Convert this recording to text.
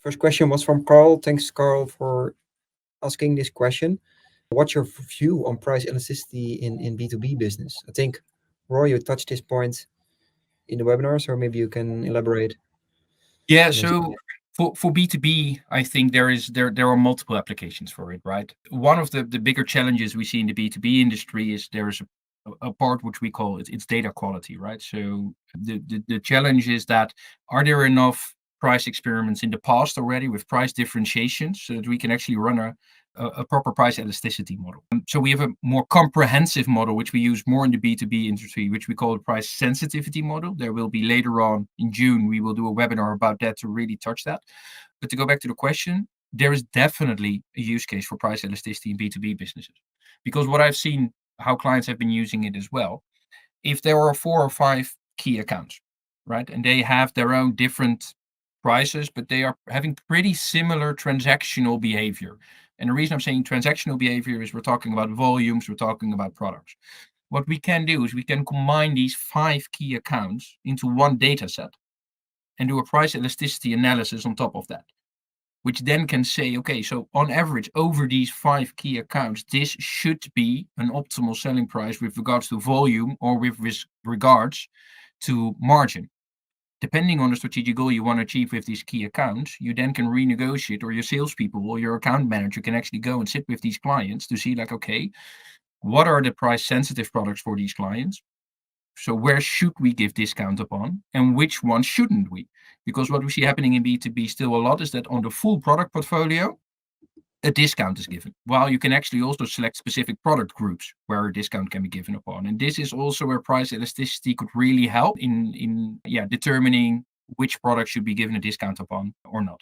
First question was from Carl. Thanks, Carl, for asking this question. What's your view on price elasticity in B2B business? I think, Roy, you touched this point in the webinar, so maybe you can elaborate. Yeah, on this. so for B2B, I think there are multiple applications for it, right? One of the bigger challenges we see in the B2B industry is there is a part which we call it's data quality, right? So the challenge is that are there enough price experiments in the past already with price differentiations so that we can actually run a proper price elasticity model. So we have a more comprehensive model, which we use more in the B2B industry, which we call the price sensitivity model. There will be later on in June, we will do a webinar about that to really touch that. But to go back to the question, there is definitely a use case for price elasticity in B2B businesses. Because what I've seen, how clients have been using it as well, if there are 4 or 5 key accounts, right, and they have their own different prices, but they are having pretty similar transactional behavior. And the reason I'm saying transactional behavior is we're talking about volumes, we're talking about products. What we can do is we can combine these 5 key accounts into one data set and do a price elasticity analysis on top of that, which then can say, okay, so on average over these 5 key accounts, this should be an optimal selling price with regards to volume or with regards to margin. Depending on the strategic goal you want to achieve with these key accounts, you then can renegotiate, or your salespeople or your account manager can actually go and sit with these clients to see like, okay, what are the price sensitive products for these clients? So where should we give discount upon and which ones shouldn't we? Because what we see happening in B2B still a lot is that on the full product portfolio, a discount is given, while you can actually also select specific product groups where a discount can be given upon. And this is also where price elasticity could really help in determining which product should be given a discount upon or not.